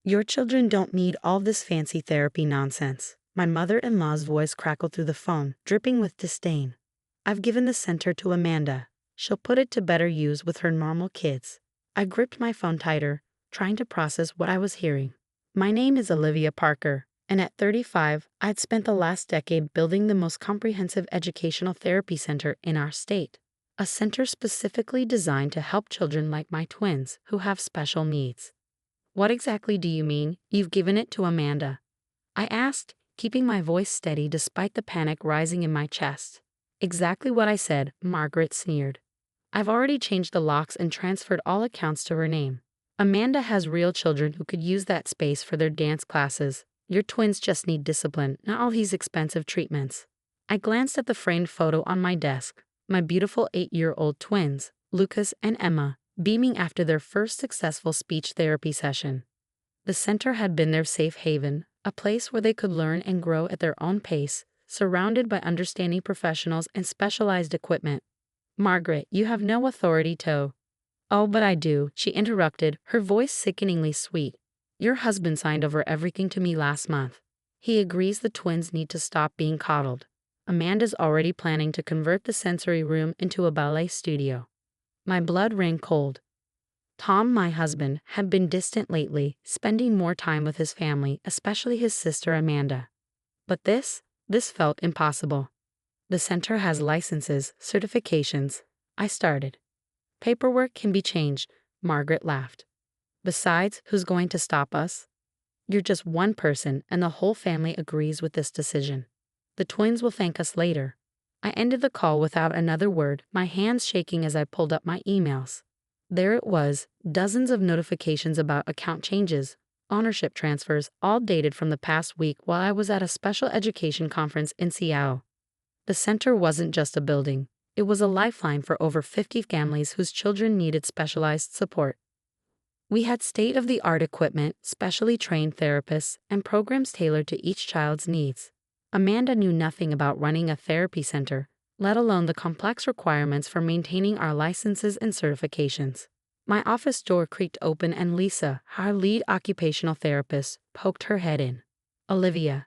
Your children don't need all this fancy therapy nonsense. My mother-in-law's voice crackled through the phone, dripping with disdain. I've given the center to Amanda. She'll put it to better use with her normal kids. I gripped my phone tighter, trying to process what I was hearing. My name is Olivia Parker, and at 35, I'd spent the last decade building the most comprehensive educational therapy center in our state. A center specifically designed to help children like my twins who have special needs. What exactly do you mean, you've given it to Amanda? I asked, keeping my voice steady despite the panic rising in my chest. Exactly what I said, Margaret sneered. I've already changed the locks and transferred all accounts to her name. Amanda has real children who could use that space for their dance classes. Your twins just need discipline, not all these expensive treatments. I glanced at the framed photo on my desk. My beautiful 8-year-old twins, Lucas and Emma, beaming after their first successful speech therapy session. The center had been their safe haven, a place where they could learn and grow at their own pace, surrounded by understanding professionals and specialized equipment. Margaret, you have no authority to. Oh, but I do, she interrupted, her voice sickeningly sweet. Your husband signed over everything to me last month. He agrees the twins need to stop being coddled. Amanda's already planning to convert the sensory room into a ballet studio. My blood ran cold. Tom, my husband, had been distant lately, spending more time with his family, especially his sister Amanda. But this felt impossible. The center has licenses, certifications. I started. Paperwork can be changed, Margaret laughed. Besides, who's going to stop us? You're just one person, and the whole family agrees with this decision. The twins will thank us later. I ended the call without another word, my hands shaking as I pulled up my emails. There it was, dozens of notifications about account changes, ownership transfers, all dated from the past week while I was at a special education conference in Seattle. The center wasn't just a building. It was a lifeline for over 50 families whose children needed specialized support. We had state-of-the-art equipment, specially trained therapists, and programs tailored to each child's needs. Amanda knew nothing about running a therapy center, let alone the complex requirements for maintaining our licenses and certifications. My office door creaked open and Lisa, our lead occupational therapist, poked her head in. Olivia,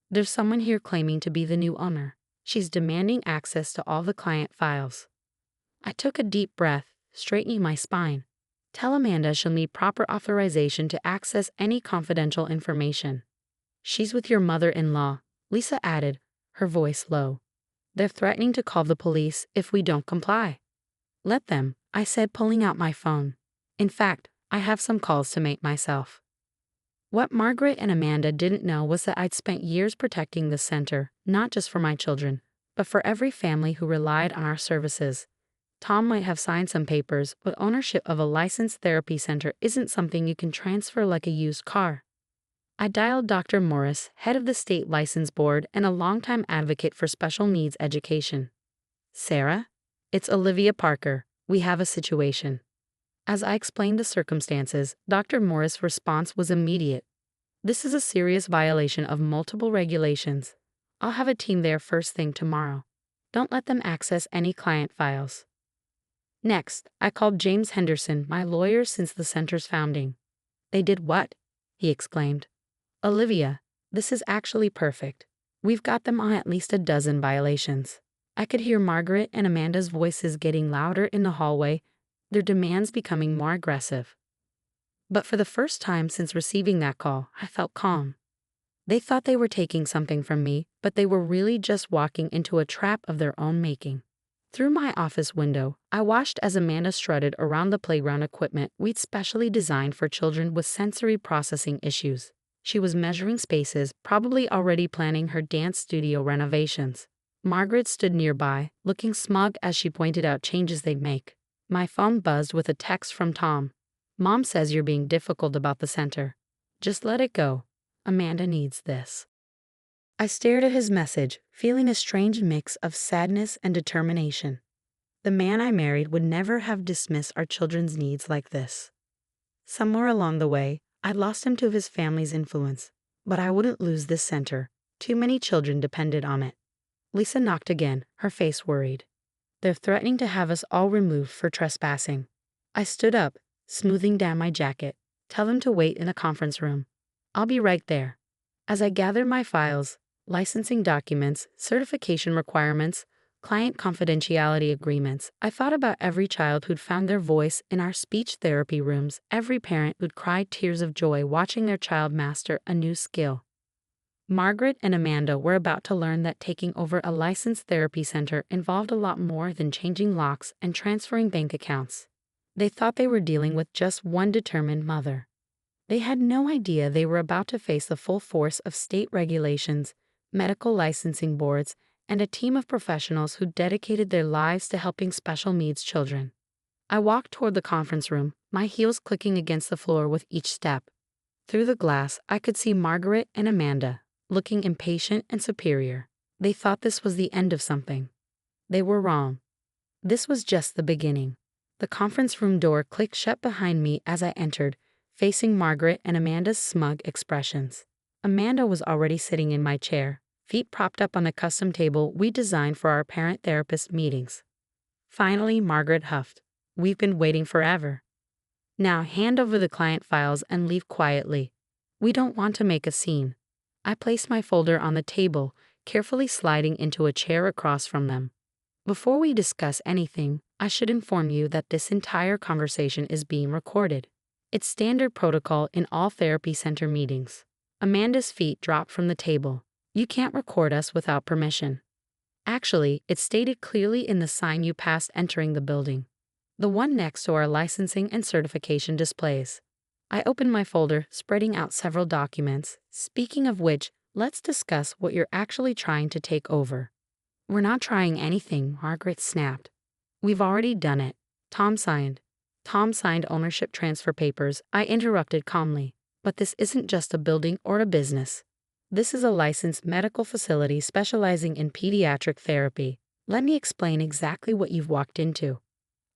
there's someone here claiming to be the new owner. She's demanding access to all the client files. I took a deep breath, straightening my spine. Tell Amanda she'll need proper authorization to access any confidential information. She's with your mother-in-law, Lisa added, her voice low. They're threatening to call the police if we don't comply. Let them, I said, pulling out my phone. In fact, I have some calls to make myself. What Margaret and Amanda didn't know was that I'd spent years protecting the center, not just for my children, but for every family who relied on our services. Tom might have signed some papers, but ownership of a licensed therapy center isn't something you can transfer like a used car. I dialed Dr. Morris, head of the state license board and a longtime advocate for special needs education. Sarah? It's Olivia Parker. We have a situation. As I explained the circumstances, Dr. Morris' response was immediate. This is a serious violation of multiple regulations. I'll have a team there first thing tomorrow. Don't let them access any client files. Next, I called James Henderson, my lawyer since the center's founding. They did what? He exclaimed. Olivia, this is actually perfect. We've got them on at least a dozen violations. I could hear Margaret and Amanda's voices getting louder in the hallway, their demands becoming more aggressive. But for the first time since receiving that call, I felt calm. They thought they were taking something from me, but they were really just walking into a trap of their own making. Through my office window, I watched as Amanda strutted around the playground equipment we'd specially designed for children with sensory processing issues. She was measuring spaces, probably already planning her dance studio renovations. Margaret stood nearby, looking smug as she pointed out changes they'd make. My phone buzzed with a text from Tom. Mom says you're being difficult about the center. Just let it go. Amanda needs this. I stared at his message, feeling a strange mix of sadness and determination. The man I married would never have dismissed our children's needs like this. Somewhere along the way, I lost him to his family's influence, but I wouldn't lose this center. Too many children depended on it. Lisa knocked again, her face worried. They're threatening to have us all removed for trespassing. I stood up, smoothing down my jacket. Tell them to wait in the conference room. I'll be right there. As I gathered my files, licensing documents, certification requirements, client confidentiality agreements, I thought about every child who'd found their voice in our speech therapy rooms, every parent who'd cried tears of joy watching their child master a new skill. Margaret and Amanda were about to learn that taking over a licensed therapy center involved a lot more than changing locks and transferring bank accounts. They thought they were dealing with just one determined mother. They had no idea they were about to face the full force of state regulations, medical licensing boards, and a team of professionals who dedicated their lives to helping special needs children. I walked toward the conference room, my heels clicking against the floor with each step. Through the glass, I could see Margaret and Amanda, looking impatient and superior. They thought this was the end of something. They were wrong. This was just the beginning. The conference room door clicked shut behind me as I entered, facing Margaret and Amanda's smug expressions. Amanda was already sitting in my chair, feet propped up on the custom table we designed for our parent-therapist meetings. Finally, Margaret huffed. "We've been waiting forever. Now hand over the client files and leave quietly. We don't want to make a scene." I placed my folder on the table, carefully sliding into a chair across from them. "Before we discuss anything, I should inform you that this entire conversation is being recorded. It's standard protocol in all therapy center meetings." Amanda's feet dropped from the table. "You can't record us without permission. Actually, it's stated clearly in the sign you passed entering the building. The one next to our licensing and certification displays." I opened my folder, spreading out several documents. "Speaking of which, let's discuss what you're actually trying to take over." "We're not trying anything," Margaret snapped. "We've already done it." Tom signed ownership transfer papers. I interrupted calmly. "But this isn't just a building or a business. This is a licensed medical facility specializing in pediatric therapy. Let me explain exactly what you've walked into."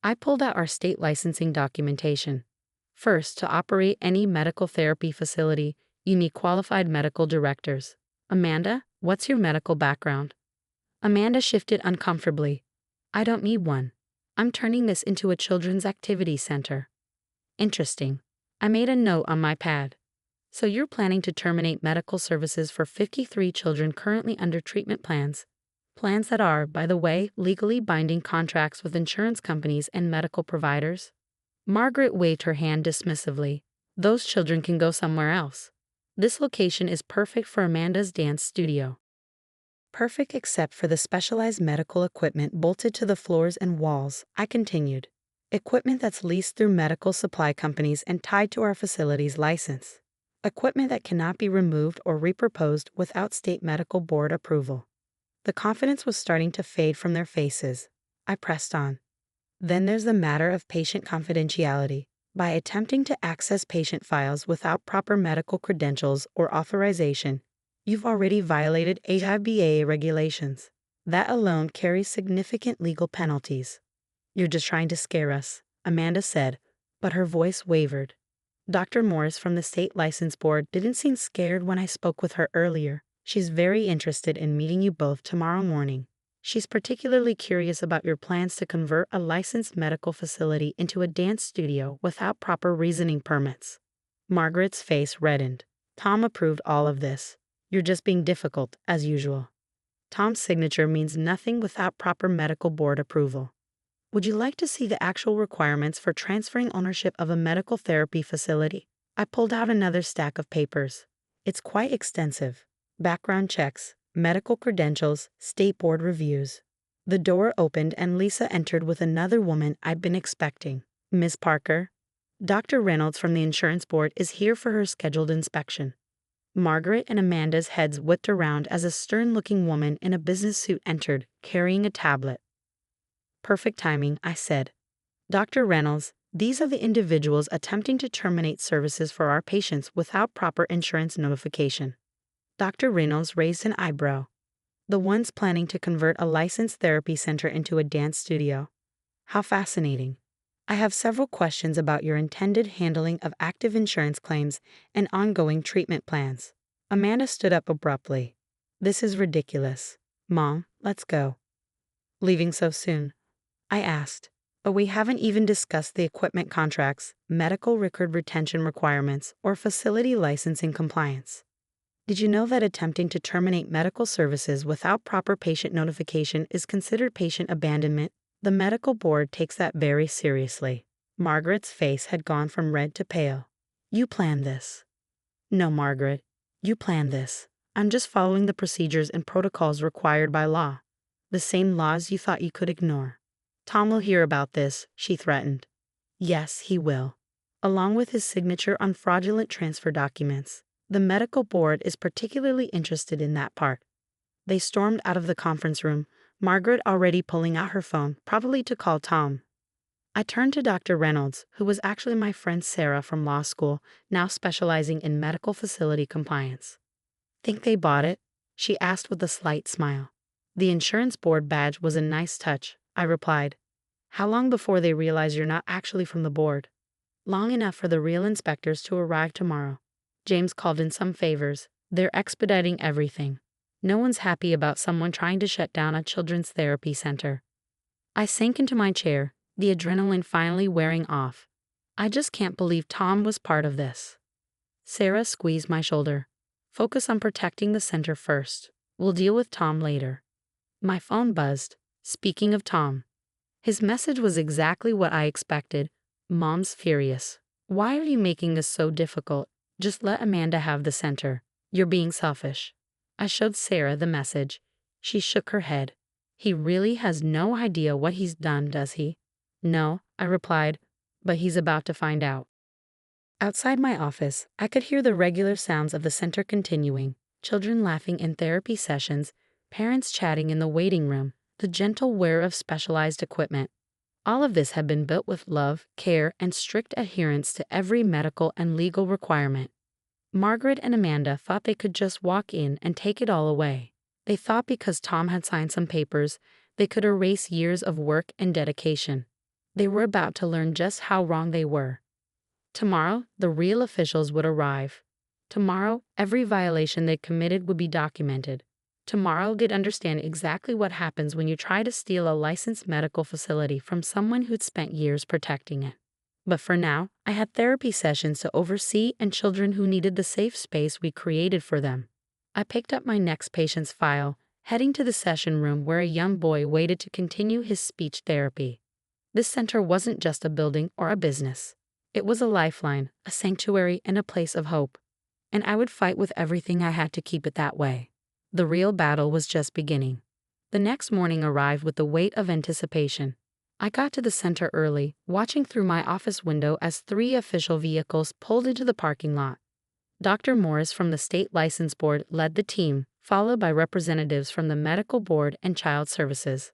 I pulled out our state licensing documentation. "First, to operate any medical therapy facility, you need qualified medical directors. Amanda, what's your medical background?" Amanda shifted uncomfortably. "I don't need one. I'm turning this into a children's activity center." "Interesting." I made a note on my pad. "So you're planning to terminate medical services for 53 children currently under treatment plans. Plans that are, by the way, legally binding contracts with insurance companies and medical providers?" Margaret waved her hand dismissively. "Those children can go somewhere else. This location is perfect for Amanda's dance studio." "Perfect except for the specialized medical equipment bolted to the floors and walls," I continued. "Equipment that's leased through medical supply companies and tied to our facility's license. Equipment that cannot be removed or repurposed without state medical board approval." The confidence was starting to fade from their faces. I pressed on. "Then there's the matter of patient confidentiality. By attempting to access patient files without proper medical credentials or authorization, you've already violated AIBA regulations. That alone carries significant legal penalties." "You're just trying to scare us," Amanda said, but her voice wavered. Dr. Morris from the state license board didn't seem scared when I spoke with her earlier. "She's very interested in meeting you both tomorrow morning. She's particularly curious about your plans to convert a licensed medical facility into a dance studio without proper reasoning permits." Margaret's face reddened. "Tom approved all of this. You're just being difficult, as usual." "Tom's signature means nothing without proper medical board approval." "Would you like to see the actual requirements for transferring ownership of a medical therapy facility?" I pulled out another stack of papers. "It's quite extensive. Background checks, medical credentials, state board reviews." The door opened and Lisa entered with another woman I'd been expecting. "Miss Parker, Dr. Reynolds from the insurance board is here for her scheduled inspection." Margaret and Amanda's heads whipped around as a stern-looking woman in a business suit entered, carrying a tablet. "Perfect timing," I said. "Dr. Reynolds, these are the individuals attempting to terminate services for our patients without proper insurance notification." Dr. Reynolds raised an eyebrow. "The ones planning to convert a licensed therapy center into a dance studio. How fascinating. I have several questions about your intended handling of active insurance claims and ongoing treatment plans." Amanda stood up abruptly. "This is ridiculous. Mom, let's go." "Leaving so soon?" I asked. But we haven't even discussed the equipment contracts, medical record retention requirements, or facility licensing compliance. Did you know that attempting to terminate medical services without proper patient notification is considered patient abandonment? The medical board takes that very seriously. Margaret's face had gone from red to pale. You planned this. No, Margaret. You planned this. I'm just following the procedures and protocols required by law. The same laws you thought you could ignore. Tom will hear about this, she threatened. Yes, he will. Along with his signature on fraudulent transfer documents. The medical board is particularly interested in that part. They stormed out of the conference room, Margaret already pulling out her phone, probably to call Tom. I turned to Dr. Reynolds, who was actually my friend Sarah from law school, now specializing in medical facility compliance. Think they bought it? She asked with a slight smile. The insurance board badge was a nice touch, I replied. How long before they realize you're not actually from the board? Long enough for the real inspectors to arrive tomorrow. James called in some favors. They're expediting everything. No one's happy about someone trying to shut down a children's therapy center. I sank into my chair, the adrenaline finally wearing off. I just can't believe Tom was part of this. Sarah squeezed my shoulder. Focus on protecting the center first. We'll deal with Tom later. My phone buzzed. Speaking of Tom. His message was exactly what I expected. Mom's furious. Why are you making this so difficult? Just let Amanda have the center. You're being selfish. I showed Sarah the message. She shook her head. He really has no idea what he's done, does he? No, I replied, but he's about to find out. Outside my office, I could hear the regular sounds of the center continuing, children laughing in therapy sessions, parents chatting in the waiting room, the gentle whir of specialized equipment. All of this had been built with love, care, and strict adherence to every medical and legal requirement. Margaret and Amanda thought they could just walk in and take it all away. They thought because Tom had signed some papers, they could erase years of work and dedication. They were about to learn just how wrong they were. Tomorrow, the real officials would arrive. Tomorrow, every violation they committed would be documented. Tomorrow, they'd understand exactly what happens when you try to steal a licensed medical facility from someone who'd spent years protecting it. But for now, I had therapy sessions to oversee and children who needed the safe space we created for them. I picked up my next patient's file, heading to the session room where a young boy waited to continue his speech therapy. This center wasn't just a building or a business. It was a lifeline, a sanctuary, and a place of hope. And I would fight with everything I had to keep it that way. The real battle was just beginning. The next morning arrived with the weight of anticipation. I got to the center early, watching through my office window as 3 official vehicles pulled into the parking lot. Dr. Morris from the state license board led the team, followed by representatives from the medical board and child services.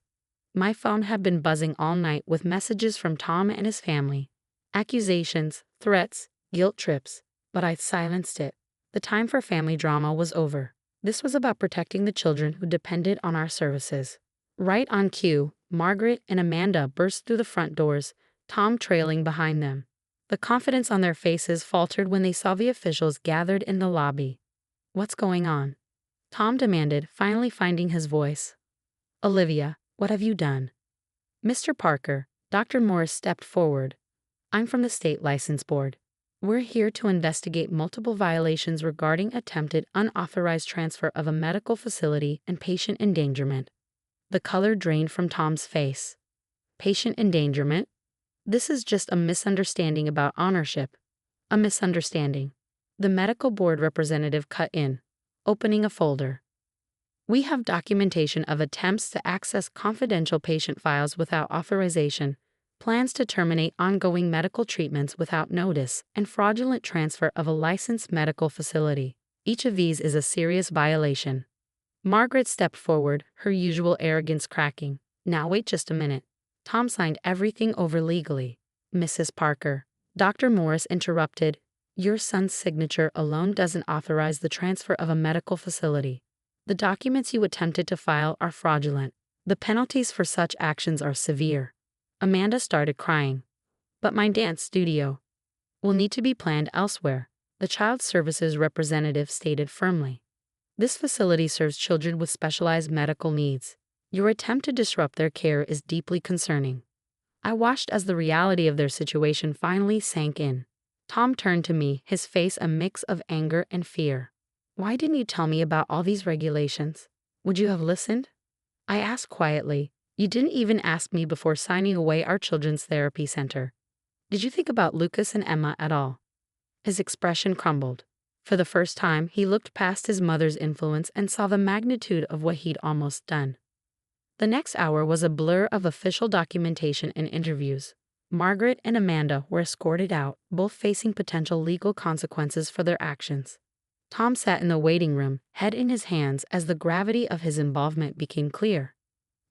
My phone had been buzzing all night with messages from Tom and his family. Accusations, threats, guilt trips, but I silenced it. The time for family drama was over. This was about protecting the children who depended on our services. Right on cue, Margaret and Amanda burst through the front doors, Tom trailing behind them. The confidence on their faces faltered when they saw the officials gathered in the lobby. What's going on? Tom demanded, finally finding his voice. Olivia, what have you done? Mr. Parker, Dr. Morris stepped forward. I'm from the state license board. We're here to investigate multiple violations regarding attempted unauthorized transfer of a medical facility and patient endangerment. The color drained from Tom's face. Patient endangerment? This is just a misunderstanding about ownership. A misunderstanding. The medical board representative cut in, opening a folder. We have documentation of attempts to access confidential patient files without authorization, plans to terminate ongoing medical treatments without notice, and fraudulent transfer of a licensed medical facility. Each of these is a serious violation. Margaret stepped forward, her usual arrogance cracking. Now wait just a minute. Tom signed everything over legally. Mrs. Parker, Dr. Morris interrupted. Your son's signature alone doesn't authorize the transfer of a medical facility. The documents you attempted to file are fraudulent. The penalties for such actions are severe. Amanda started crying. But my dance studio will need to be planned elsewhere, the child services representative stated firmly. This facility serves children with specialized medical needs. Your attempt to disrupt their care is deeply concerning. I watched as the reality of their situation finally sank in. Tom turned to me, his face a mix of anger and fear. "Why didn't you tell me about all these regulations? Would you have listened?" I asked quietly. "You didn't even ask me before signing away our children's therapy center. Did you think about Lucas and Emma at all?" His expression crumbled. For the first time, he looked past his mother's influence and saw the magnitude of what he'd almost done. The next hour was a blur of official documentation and interviews. Margaret and Amanda were escorted out, both facing potential legal consequences for their actions. Tom sat in the waiting room, head in his hands, as the gravity of his involvement became clear.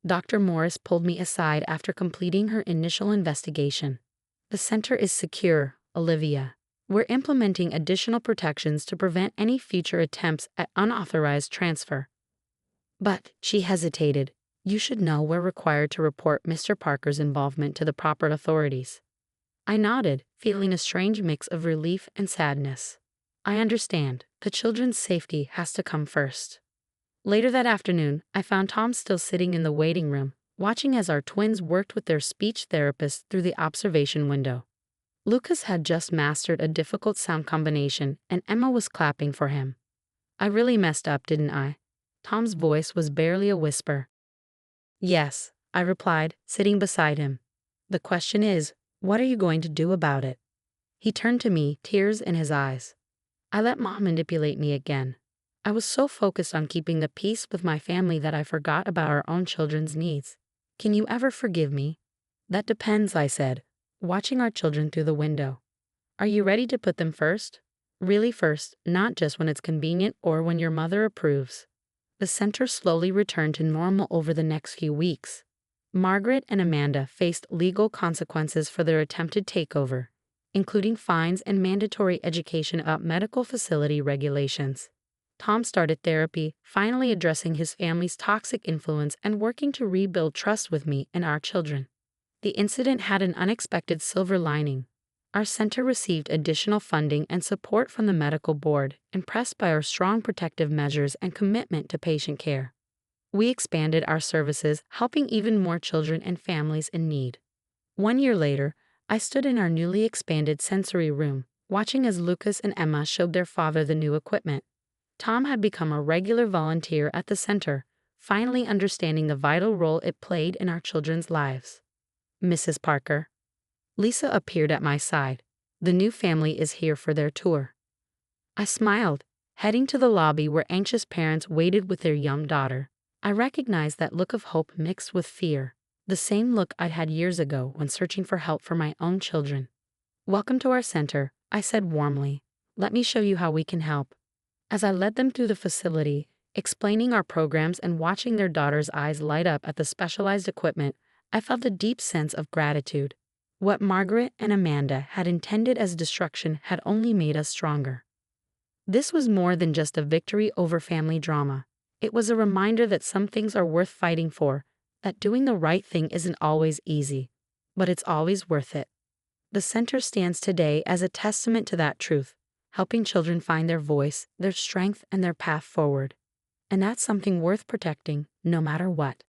Dr. Morris pulled me aside after completing her initial investigation. "The center is secure, Olivia. We're implementing additional protections to prevent any future attempts at unauthorized transfer." "But," she hesitated, "you should know we're required to report Mr. Parker's involvement to the proper authorities." I nodded, feeling a strange mix of relief and sadness. "I understand. The children's safety has to come first." Later that afternoon, I found Tom still sitting in the waiting room, watching as our twins worked with their speech therapist through the observation window. Lucas had just mastered a difficult sound combination, and Emma was clapping for him. "I really messed up, didn't I?" Tom's voice was barely a whisper. "Yes," I replied, sitting beside him. "The question is, what are you going to do about it?" He turned to me, tears in his eyes. "I let Mom manipulate me again. I was so focused on keeping the peace with my family that I forgot about our own children's needs. Can you ever forgive me?" "That depends," I said, watching our children through the window. "Are you ready to put them first? Really first, not just when it's convenient or when your mother approves." The center slowly returned to normal over the next few weeks. Margaret and Amanda faced legal consequences for their attempted takeover, including fines and mandatory education about medical facility regulations. Tom started therapy, finally addressing his family's toxic influence and working to rebuild trust with me and our children. The incident had an unexpected silver lining. Our center received additional funding and support from the medical board, impressed by our strong protective measures and commitment to patient care. We expanded our services, helping even more children and families in need. 1 year later, I stood in our newly expanded sensory room, watching as Lucas and Emma showed their father the new equipment. Tom had become a regular volunteer at the center, finally understanding the vital role it played in our children's lives. "Mrs. Parker." Lisa appeared at my side. "The new family is here for their tour." I smiled, heading to the lobby where anxious parents waited with their young daughter. I recognized that look of hope mixed with fear, the same look I'd had years ago when searching for help for my own children. "Welcome to our center," I said warmly. "Let me show you how we can help." As I led them through the facility, explaining our programs and watching their daughter's eyes light up at the specialized equipment, I felt a deep sense of gratitude. What Margaret and Amanda had intended as destruction had only made us stronger. This was more than just a victory over family drama. It was a reminder that some things are worth fighting for, that doing the right thing isn't always easy, but it's always worth it. The center stands today as a testament to that truth, helping children find their voice, their strength, and their path forward. And that's something worth protecting, no matter what.